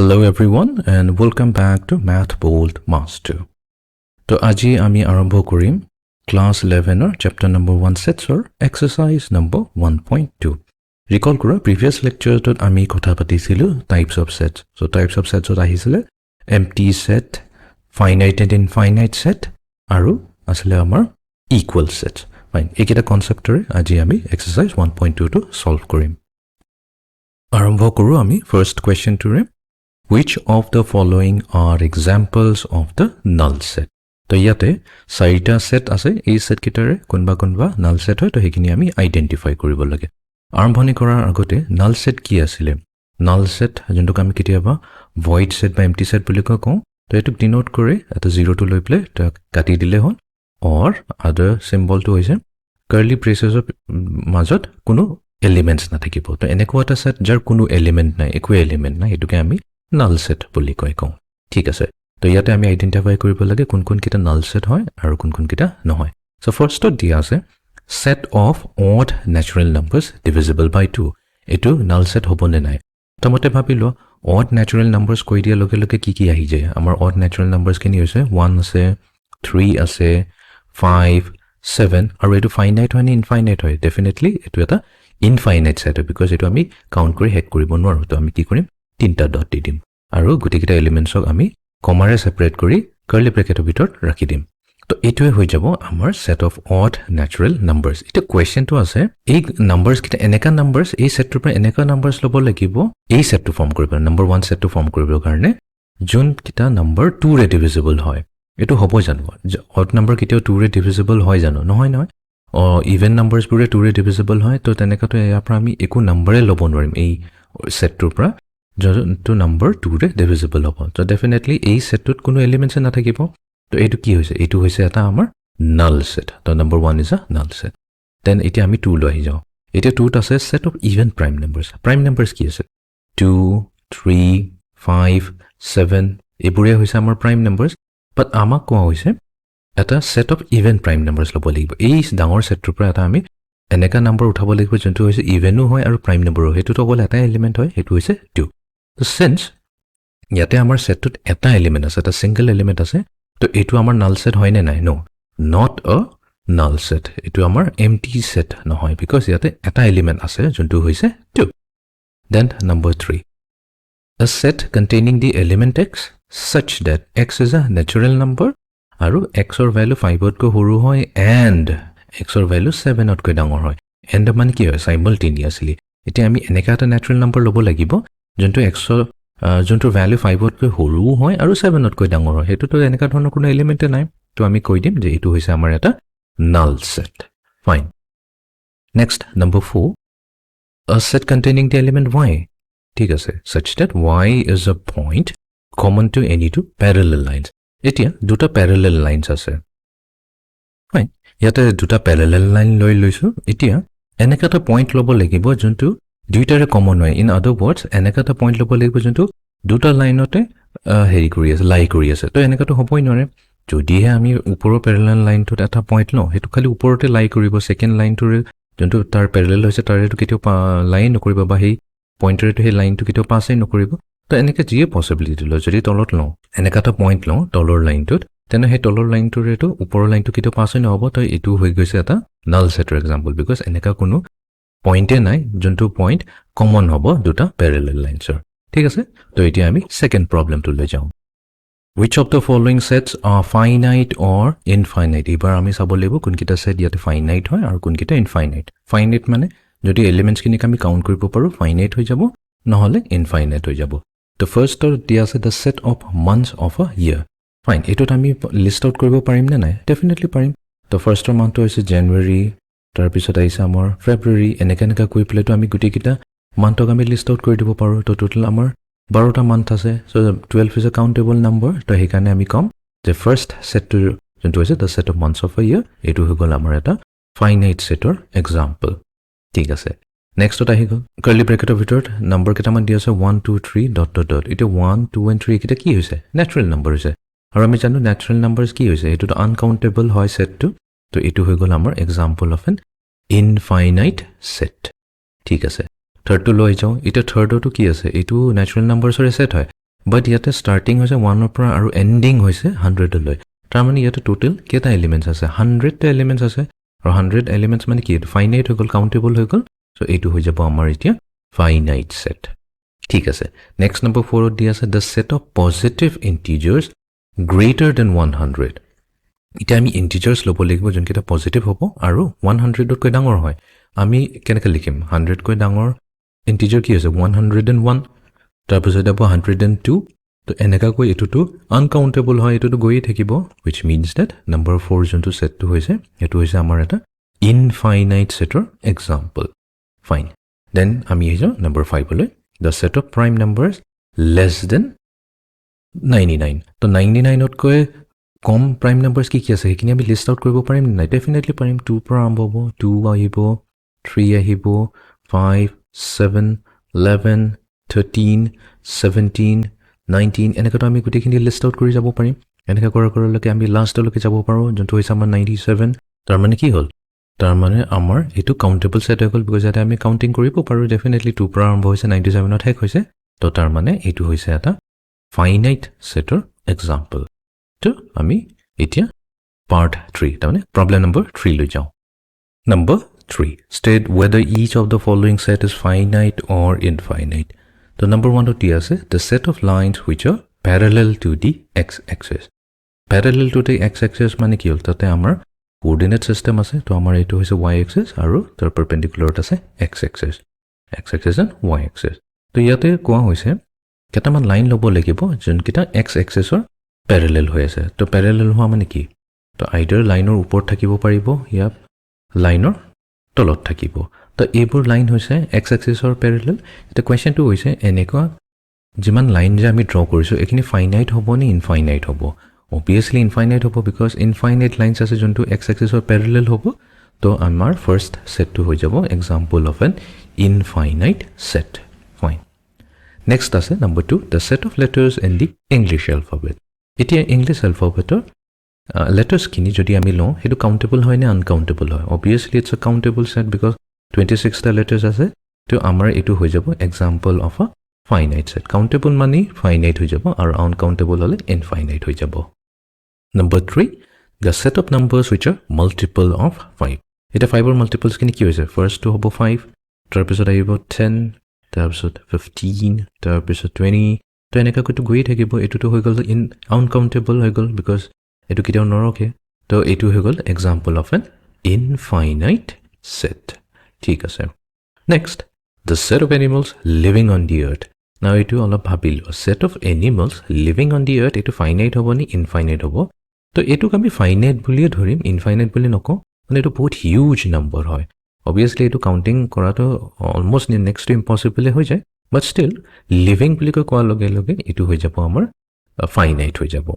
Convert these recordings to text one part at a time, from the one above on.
Hello everyone and welcome back to MATHBOLTMASTER. So aji ami arambho korim class 11 or chapter number 1 sets or exercise number 1.2. Recall kora previous lecture tot ami kotha patisilu types of sets. So types of sets ot ahisile empty set, finite and infinite set aru asile amar equal sets. Fine. Ekita concept tore aji ami exercise 1.2 to solve korim. Arambho koru ami first question tore. Which of the following are examples of the null set? To yate saita set ase ei set kitare kunba null set hoy to hekini ami identify koribo lage. Arambhoni korar agote null set ki asile? Null set jonto ami kitiaba void set ba empty set boli ko to etu denote kore eta 0 to loi play to kati dile hon or other symbol to hoise curly braces of majot kuno elements na thakibo. To eneko eta set jar kuno element nai eku element nai etuke ami null set boli koi kong. ঠিক আছে তো ইয়াতে আমি identify কৰিব লাগে কোন কোন কিটা null set হয় আৰু কোন কোন কিটা নহয় সো ফাৰ্স্টত দিয়া আছে set of odd natural numbers divisible by 2 এটো null set হবনে নাই তমতে ভাবিলো odd natural numbers কৈ দিয়া লগে লগে কি আহি যায় আমাৰ odd natural numbers কিনি হৈছে 1 আছে 3 আছে 5 7 আৰু এটো finite হয় নে infinite হয় definitely এটো এটা infinite set because এটো আমি কাউন্ট কৰি হেড কৰিব নোৱাৰো তো আমি কি কৰিম তিনটা ডট দি দিম আৰু গুটিকিটা এলিমেন্টছক আমি কমাৰে সেপাৰেট কৰি কাৰ্লি ব্ৰেকেটৰ ভিতৰত ৰাখি দিম তো এটোৱে হৈ যাব আমাৰ সেট অফ অড ন্যাচুৰাল নাম্বাৰস এটা কোৱেশ্চনটো আছে এই নাম্বাৰস কিটা এনেকা নাম্বাৰস এই সেটটোৰ পৰা এনেকা নাম্বাৰস লব লাগিব এই সেটটো ফৰ্ম কৰিব নম্বৰ 1 সেটটো ফৰ্ম কৰিবৰ কাৰণে যোন কিটা নম্বৰ 2 ৰে ডিভিজিবল হয় এটো হ'ব জানো অড নম্বৰ কিটা 2 ৰে ডিভিজিবল হয় জানো নহয় নহয় অ ইভেন নাম্বাৰস পুৰে 2 ৰে ডিভিজিবল হয় তো তেনেকা তো ইয়াৰ পৰা আমি একো নম্বৰে লব নোৱাৰিম এই সেটটোৰ পৰা to number 2 re divisible hobo so definitely ei set tut kono elements na thakibo to etu ki hoise etu hoise eta amar null set so number 1 is a null set then eti ami 2 lo ahi jao eta 2 ta ase set of even prime numbers ki ase 2 3 5 7 ebure hoise amar prime numbers but ama ko hoise eta set of even prime numbers lobo libo ei dangor set tur pra eta ami eneka number uthabo libo jontu hoise even hoy aru prime number hoy etu to bol eta element hoy etu hoise 2 So since yate amar set tut eta element ase eta single element ase to etu amar null set hoy ne nai no not a null set etu amar empty set no hoy because yate eta element ase jontu hoise 2 then number 3 a set containing the element x such that x is a natural number aru x or value 5 ot ko horu hoy and x or value 7 ot ko dangor hoy and man ki hoy simultaneously eti ami eneka eta natural number lobo lagibo jonto x jonto value 5 ot ko horu hoy aru 7 ot ko dangor hoy hetu to eneka dhonor kono element nai to ami koi dim je etu hoise amar eta null set fine next number 4 a set containing the element y ঠিক আছে such that y is a point common to any two parallel lines etia duta parallel lines ase fine yate duta parallel line loi loisu etia eneka ta point lobo lagibo jonto দুইটাৰে common হয় in আদাৰ ওয়াৰ্ডস এনেকা এটা point লব লাগিব যোনটো দুটা লাইনতে হেৰি কৰি আছে লাই কৰি আছে তো এনেকাটো হ'বই নৰে যদিহে আমি ওপৰৰ প্যাৰেলাল লাইনটোত এটা পইণ্ট লওঁ হেতু খালি ওপৰতে লাই কৰিব সেকেন্ড লাইনটোৰ যোনটো তাৰ প্যাৰেলাল হৈছে তাৰেটো কেতিয়াও লাইন নকৰিব বা হেই পইণ্টৰেটো হে লাইনটো কেতিয়াও পাছই নকৰিব তো এনেকা যিয়ে পসিবিলিটি ল যদি তলত লওঁ এনেকা এটা পইণ্ট লওঁ তলৰ লাইনটোত তেনে হে তলৰ লাইনটোৰেটো ওপৰৰ লাইনটো কেতিয়াও পাছই নহব তো এটো হৈ গৈছে এটা নাল সেটৰ এক্সাম্পল বিকজ এনেকা কোনো পইণ্টে নাই যোনটো পইণ্ট কমন হ'ব দুটা প্যাৰেলাল লাইনছৰ ঠিক আছে তো এতিয়া আমি সেকেন্ড প্ৰবলেমটো লৈ যাওঁ which of the following sets are finite or infinite এবাৰ আমি চাব লাগিব কোনকিটা সেট ইয়াতে finite হয় আৰু কোনকিটা infinite finite মানে যদি এলিমেন্টছ কিনি আমি কাউন্ট কৰিব পাৰো finite হৈ যাব নহলে infinite হৈ যাব তো ফাৰ্স্ট দিয়া আছে the set of months of a year fine এটোত আমি লিস্ট আউট কৰিব পাৰিম নে নাই ডেফিনেটলি পাৰিম তো ফাৰ্স্টৰ মান্থটো হৈছে জানুৱাৰী তাৰ পিছত আইছে আমাৰ ফেব্ৰুৱাৰী এনেকা কৈ প্লেটো আমি গুটি কিটা মান্থক আমি লিস্ট আউট কৰি দিব পাৰো তো টোটাল আমাৰ 12টা মান্থ আছে so 12 is a countable number তো হেকানে আমি কম যে ফাৰ্স্ট সেটটো যোনটো হৈছে the set of months of a year এটো হৈ গল আমাৰ এটা finite setor example ঠিক আছে নেক্সটত আহি গল কাৰ্লি ব্ৰেকেটৰ ভিতৰত নম্বৰ কেটামান দি আছে 1 2 3 ডট ডট ডট এটা 1 2 and 3 কিটা কি হৈছে ন্যাচুৰাল নম্বৰ হৈছে আৰু আমি জানো ন্যাচুৰাল নাম্বাৰস কি হৈছে এটো আনকাউন্টেবল হয় সেটটো তো এটো হৈ গল আমাৰ example of N infinite set ঠিক আছে থাৰ্ড টু লৈ যাও এটা থাৰ্ডটো কি আছে এটো ন্যাচুৰাল নাম্বাৰছৰ সেট হয় বাট ইয়াতে ষ্টাৰ্টিং হৈছে 1 ৰ পৰা আৰু এণ্ডিং হৈছে 100 লৈ তাৰমানে ইয়াতে টোটেল কেইটা এলিমেণ্টছ আছে 100 টা এলিমেণ্টছ আছে আৰু 100 এলিমেণ্টছ মানে কি ফাইনাইট হৈ গ'ল কাউন্টেবল হৈ গ'ল সো এইটো হৈ যাব আমাৰ এতিয়া ফাইনাইট সেট ঠিক আছে নেক্সট নম্বৰ 4 ত দি আছে the set of positive integers greater than 100 এটা আমি ইন্টিজাৰ্স লব লাগিব যোনকেইটা পজিটিভ হ'ব আৰু 100 তকৈ ডাঙৰ হয় আমি কেনেকৈ লিখিম 100 কৈ ডাঙৰ ইন্টিজাৰ কি আছে 101 তাৰপিছত হ'ব 102 তো এনেকা কৈ এটোটো আনকাউন্টেবল হয় এটোটো গৈয়ে থাকিব which means that number 4 যোনটো সেটটো হৈছে এটো হৈছে আমাৰ এটা infinite setter example fine then আমি আহিছো number 5 লৈ the set of prime numbers less than 99 তো 99 তকৈ কম prime numbers কি আছে হেকিনি আমি লিস্ট আউট কৰিব পাৰিম নাই ডেফিনেটলি পাৰিম 2 পৰা আৰম্ভ হ'ব 2 আহিব 3 আহিব 5 7 11 13 17 19 এনেকৈ আমি গুটেখিনি লিস্ট আউট কৰি যাব পাৰিম এনেকৈ কৰালৈকে আমি লাষ্টলৈকে যাব পাৰো যোনটো হৈছে আমাৰ 97 তাৰ মানে কি হ'ল তাৰ মানে আমাৰ এটো কাউন্টেবল সেট হৈ গ'ল বিকজ এটা আমি কাউন্টিং কৰিব পাৰো ডেফিনেটলি 2 পৰা আৰম্ভ হৈছে 97 ত শেষ হৈছে তো তাৰ মানে এটো হৈছে এটা ফাইনাইট সেটৰ এক্সাম্পল তো আমি এতিয়া পাৰ্ট 3 তাৰ মানে প্ৰবলেম নম্বৰ 3 লৈ যাও number 3 state whether each of the following set is finite or infinite so number 1 to t ase the set of lines which are parallel to the x-axis parallel to the x-axis mane ki hol tate amar coordinate system ase to amar etu hoise y-axis aru tar perpendicular ase x-axis and y-axis to yate koa hoise ketaman line lobo lagibo jonkita x-axis or parallel hoy ase to parallel hoa mane ki to either line or upor thakibo paribo ya line or তলত থাকিব তো এইবোৰ line হৈছে x axis or parallel এটা question two হৈছে এনেকুৱা যিমান line যে আমি ড্ৰ কৰিছো এখিনি ফাইনাইট হ'ব নি ইনফাইনাইট হ'ব obviously infinite হ'ব because infinite lines আছে যোনটো x axis or parallel হ'ব তো আমাৰ ফাৰ্স্ট সেট টু হৈ যাব example of an infinite set fine next আছে number 2 the set of letters in the english alphabet এতিয়া english alphabet letters kini jodi ami lo hetu countable hoy na uncountable hoy obviously it's a countable set because 26 ta letters ase to amar etu hoy jabo example of a finite set countable mani finite hoy jabo aru uncountable hole infinite hoy jabo number 3 the set of numbers which are multiple of 5 eta 5 or multiples kini ki hoise first to hobo 5 tar pisot aibo 10 tar pisot 15 tar pisot 20 to eneka kotu goi thakibo etu to hoy gol in uncountable hoy gol because এটো কিটাও নৰকে তো এটো হৈ গল example of an infinite set ঠিক আছে next the set of animals living on the earth now এটো অলপ ভাবিলো set of animals living on the earth এটো ফাইনাইট হ'ব নি ইনফাইনাইট হ'ব তো এটোক আমি ফাইনাইট বুলি ধৰিম ইনফাইনাইট বুলি নকও মানে এটো বহুত হিউজ নাম্বাৰ হয় obviously এটো কাউন্টিং কৰাটো অলমোস্ট নেক্সট টু ইম্পসিবল হৈ যায় বাট স্টিল লিভিং বুলি কোৱা লগে লগে এটো হৈ যাব আমাৰ ফাইনাইট হৈ যাব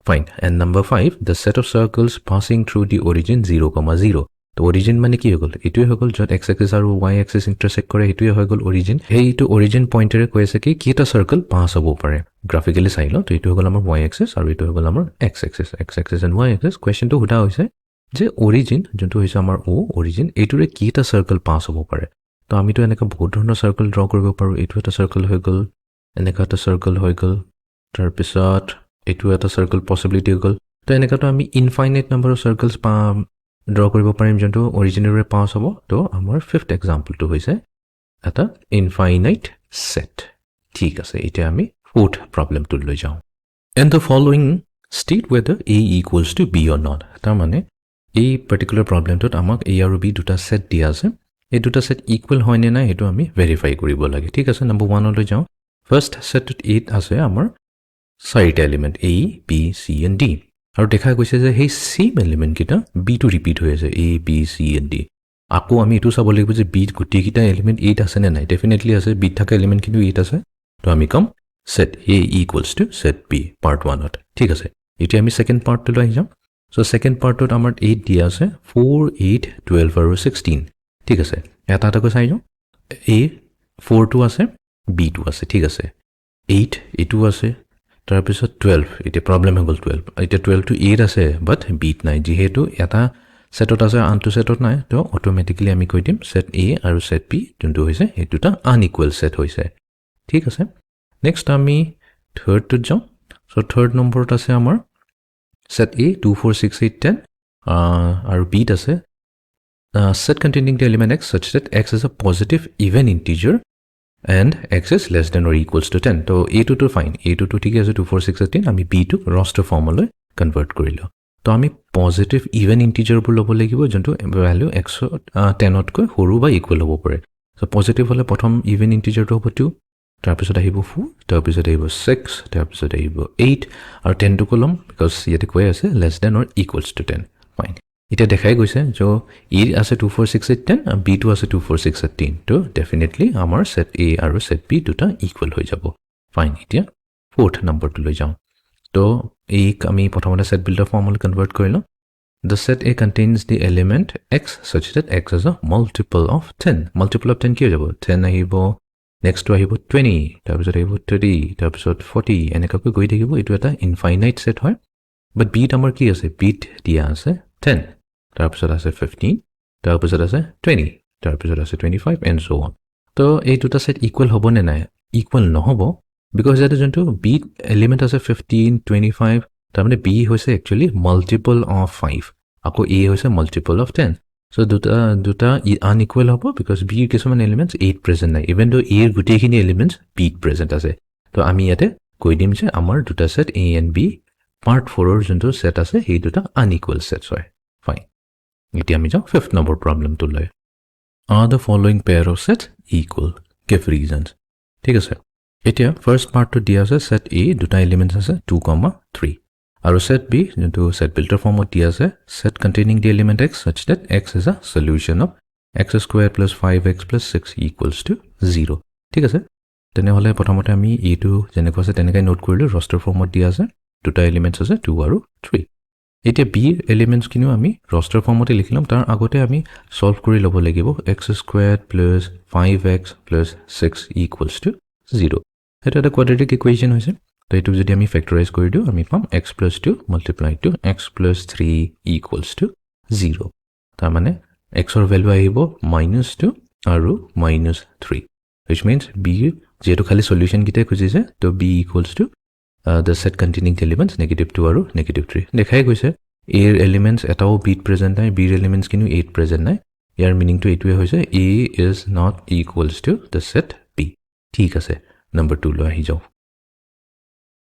Fine. And number 5, the set of circles passing through the origin 0, 0. The origin mane ki hogol? Etu hogol jot x axis aru y axis intersect kore etu hogol origin. Hey to origin pointer e koise ki kita circle pass hobo pare. Graphically sai lo to etu hogol amar y axis aru etu hogol amar x axis and y axis. Question to huda hoise je origin jonto hoise amar o origin etu re kita circle pass hobo pare. To ami to eneka bahut dhoroner circle draw koribo paru. Etu eta circle hogol eneka eta circle hogol tar pisot এটো এটা circle possibility গল তো এনেকা তো আমি infinite number of circles draw কৰিব পাৰিম যোনটো অৰিজিনেৰে pass হ'ব তো আমাৰ ফিফথ এক্সাম্পল টু হৈছে এটা ইনফাইনাইট সেট ঠিক আছে এটা আমি ফোর্থ প্রবলেম টু লৈ যাও and the following state whether a equals to b or not তাৰ মানে এই পাৰ্টিকুলাৰ প্ৰবলেমটোত আমাক a আৰু b দুটা সেট দিয়া আছে এই দুটা সেট ইকুৱেল হয় নে নাই এটো আমি ভেৰিফাই কৰিব লাগে ঠিক আছে নম্বৰ 1 লৈ যাও ফাৰ্স্ট সেটত 8 আছে আমাৰ চাৰিটা element a b c and d আৰু দেখা গৈছে যে এই সেম এলিমেন্ট কিটা b টু ৰিপিট হৈ আছে a b c and d আকৌ আমি এটো চাব লাগিব যে b গুটি কিটা এলিমেন্ট 8 আছে নে নাই ডেফিনেটলি আছে b থকা এলিমেন্ট কিন্তু 8 আছে তো আমি কম set a equals to set b part 1 ত ঠিক আছে এতিয়া আমি সেকেন্ড পাৰ্টটো লৈ যাম সো সেকেন্ড পাৰ্টত আমাৰ 8 দিয়া আছে 4 8 12 আৰু 16 ঠিক আছে এটা এটা চাই যাও a 4 টো আছে b টো আছে ঠিক আছে 8 এটো আছে তাৰ পিছত 12 এটা প্ৰবলেম হৈ গল 12 এটা 12 টু 8 আছে বাট বিট নাই যেহেতু এটা সেটত আছে আনটো সেটত নাই তো অটোমেটিক্যালি আমি কৈ দিম সেট a আৰু সেট b যোনটো হৈছে এই দুটা আনইকুৱেল সেট হৈছে ঠিক আছে নেক্সট আমি থাৰ্ড টু যাওঁ সো থাৰ্ড নম্বৰত আছে আমাৰ set A 2 4 6 8 10 আৰু B ত আছে set containing the element x such that x is a positive even integer and x is less than or equals to 10 তো A2 to fine A2 to ঠিক আছে 2 4 6 18 আমি B to roster formলৈ convert কৰিলো তো আমি positive even integer বোৰ ল'ব লাগিব যোনটো value x 10 তকৈ সৰু বা equal হ'ব পাৰে so positive হলে প্ৰথম even integer টো হ'ব 2 তাৰপিছত আহিব 4 তাৰপিছত আহিব 6 তাৰপিছত আহিব 8 আৰু 10 টো কলম because ইয়াতে কৈ আছে less than or equals to 10 fine এটা দেখাই গৈছে যে A আছে 2 4 6 8 10 আৰু B টো আছে 2 4 6 18 তো ডেফিনেটলি আমাৰ set A আৰু set B দুটা ইকুৱেল হৈ যাব ফাইন এতিয়া ফোৰ্থ নম্বৰটো লৈ যাওঁ তো এই আমি প্ৰথমতে set builder ফৰ্মলৈ কনভাৰ্ট কৰিলো the set A contains the element x such that x is a multiple of 10 multiple of 10 কি হৈ যাব 10 আহিব next to আহিব 20 তাৰপিছত আহিব 30 তাৰপিছত 40 এনেকৈ গৈ থাকিব এটো এটা ইনফাইনাইট সেট হয় বাট b আমাৰ কি আছে b দিয়া আছে 10 তাৰপিছত আছে 15 তাৰপিছত আছে 20 তাৰপিছত আছে 25 and so on তো এই দুটা সেট ইকুৱেল হ'ব নে নাই ইকুৱেল নহব because that is যোনটো b element আছে 15 25 তাৰমানে b হৈছে actually multiple of 5 আকৌ a হৈছে multiple of 10 so দুটা unequal হ'ব because b কিছুমান elements 8 present নাই even though a গুটেখিনি elements b present আছে তো আমি ইয়াতে কৈ দিম যে আমাৰ দুটা set a and b part 4 ৰ যোনটো সেট আছে এই দুটা unequal sets হয় fine এতিয়া আমি যাওঁ ফিফথ নম্বৰ প্ৰবলেমটো লৈ are the following pair of sets equal give reasons ঠিক আছে এতিয়া ফাৰ্স্ট পাৰ্টটো দিয়া আছে set a দুটা এলিমেন্টস আছে 2, 3 আৰু set b যোনটো set builder ফৰ্মত দিয়া আছে set containing the element x such that x is a solution of x squared plus 5x plus 6 equals to 0 ঠিক আছে তেনেহলে প্ৰথমতে আমি a2 যেনেকৈ আছে তেনেকৈ নোট কৰিলো roster ফৰ্মত দিয়া আছে দুটা এলিমেন্টস আছে 2 আৰু 3 এতিয়া b এলিমেন্টস কিনো আমি roster ফৰ্মতে লিখিলাম তাৰ আগতে আমি সলভ কৰি লব লাগিব x squared plus 5x plus 6 equals to 0 এটা এটা quadratic equation হৈছে তো এটো যদি আমি ফ্যাক্টৰাইজ কৰি দিও আমি পাম x plus 2 multiplied to x plus 3 equals to 0 তাৰ মানে x ৰ ভ্যালু আহিব -2 আৰু -3 which means b যেটো খালি সলিউশন গিতে খুজিছে তো b equals to the set containing the elements -2 আৰু -3 দেখাই গৈছে a ৰ elements এটাও b present নাই b ৰ elements কিনো 8 present নাই ইয়াৰ মিনিং to এটোৱে হৈছে a is not equals to the set b ঠিক আছে number 2 লৈ আহি যাও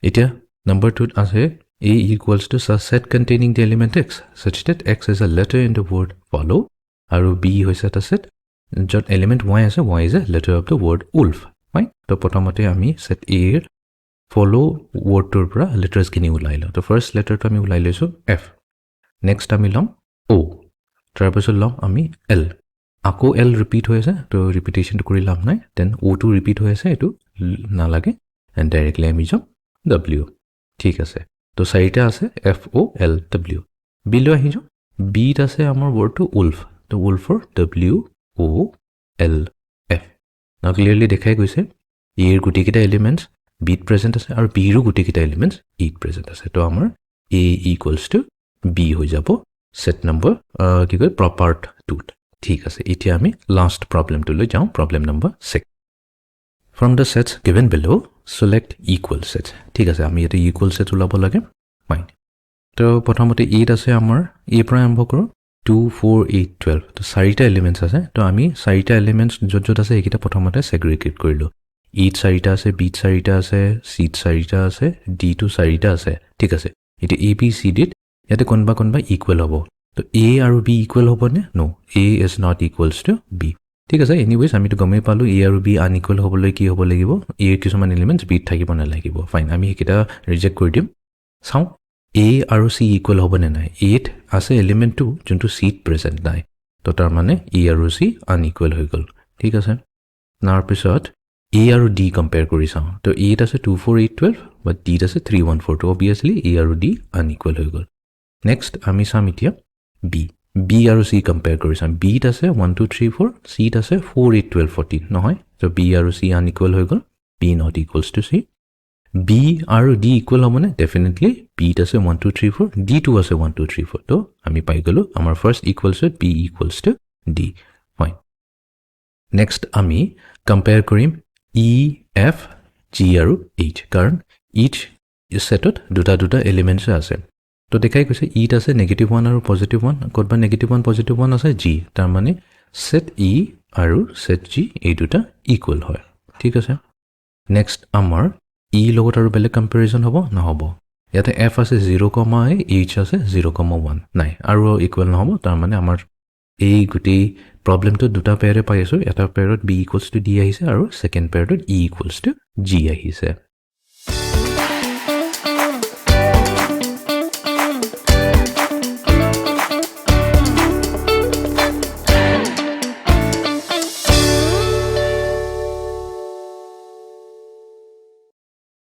এতিয়া number 2 আছে a equals to a set containing the element x such that x is a letter in the word follow আৰু b হৈছে এটা set যত element y আছে y is a letter of the word wolf right তো প্ৰথমতে আমি set a ৰ follow word টোৰ পৰা letters কিনি উলাইলো তো first letter টো আমি উলাই লৈছো f next আমি লম o তাৰপিছত লম আমি l আকৌ l repeat হৈ আছে তো repetition টো কৰি লাভ নাই then o টো repeat হৈ আছে এটো না লাগে and directly আমি যাম w ঠিক আছে তো চাৰিটা আছে f o l w b লৈ আহি যাও b ত আছে আমাৰ word টো wolf তো wolf for w o l f now clearly দেখাই গৈছে a ৰ গুটিকেইটা এলিমেন্টস b present আছে আৰু b ৰ গুটিকেইটা এলিমেন্টস e present আছে তো আমাৰ a equals to b হৈ যাব set number কি কয় proper 2 ঠিক আছে এতিয়া আমি last problem টো লৈ যাও problem number 6 from the sets given below select equal sets ঠিক আছে আমি এটা equal set উলাব লাগে ফাইন তো প্ৰথমতে a আছে আমাৰ a পৰা আৰম্ভ কৰো 2 4 8 12 তো চাৰিটা এলিমেন্টস আছে তো আমি চাৰিটা এলিমেন্টস যত আছে এইকিটা প্ৰথমতে segregate কৰিলো e চাৰিটা আছে b চাৰিটা আছে c চাৰিটা আছে d টো চাৰিটা আছে ঠিক আছে এটা a b c d ইয়াতে কোনবা ইকুৱেল হ'ব তো a আৰু b ইকুৱেল হ'ব নে নো a is not equals to b ঠিক আছে এনিৱেজ আমি তো গমে পালো a আৰু b আনইকুৱেল হ'বলৈ কি হ'ব লাগিব a কিছুমান এলিমেন্টস b থাকিব না লাগিব ফাইন আমি হেকিটা ৰিজেক্ট কৰি দিম চাও a আৰু c ইকুৱেল হ'ব নে নাই 8 আছে এলিমেন্ট 2 যোনটো c প্ৰেজেন্ট নাই তো তাৰ মানে a আৰু c আনইকুৱেল হৈ গল ঠিক আছে নাৰ পিছত a আৰু d কম্পেয়াৰ কৰি চাও তো a আছে 2 4 8 12 but d আছে 3 1 4 তো obviously a আৰু d আনইকুৱেল হৈ গল next আমি চাম এতিয়া b আৰু c কম্পেয়াৰ কৰি চাম b আছে 1 2 3 4 c আছে 4 8 12 14 নহয় তো b আৰু c আনইকুৱেল হৈ গল b not equals to c b আৰু d ইকুৱেল হ'বনে ডেফিনেটলি b আছে 1 2 3 4 d টো আছে 1 2 3 4 তো আমি পাই গলো আমাৰ first equals to b equals to d fine next আমি কম্পেয়াৰ কৰিম e f g আৰু h কাৰণ ইচ সেটত দুটা এলিমেন্টছ আছে তো দেখাই কৈছে ইট আছে -1 আৰু +1 ক'তবা -1 +1 আছে g তাৰ মানে সেট e আৰু সেট g এই দুটা ইকুৱেল হয় ঠিক আছে নেক্সট আমাৰ e লগত আৰু বেলেগ কম্পেৰিজন হ'ব নহব ইয়াতে f আছে 0, h আছে 0,1 নাই আৰু ইকুৱেল নহব তাৰ মানে আমাৰ এই গুটি প্ৰবলেমটো দুটা পেয়াৰে পাই আছো এটা পেয়াৰত b = d আহিছে আৰু সেকেন্ড পেয়াৰত e = g আহিছে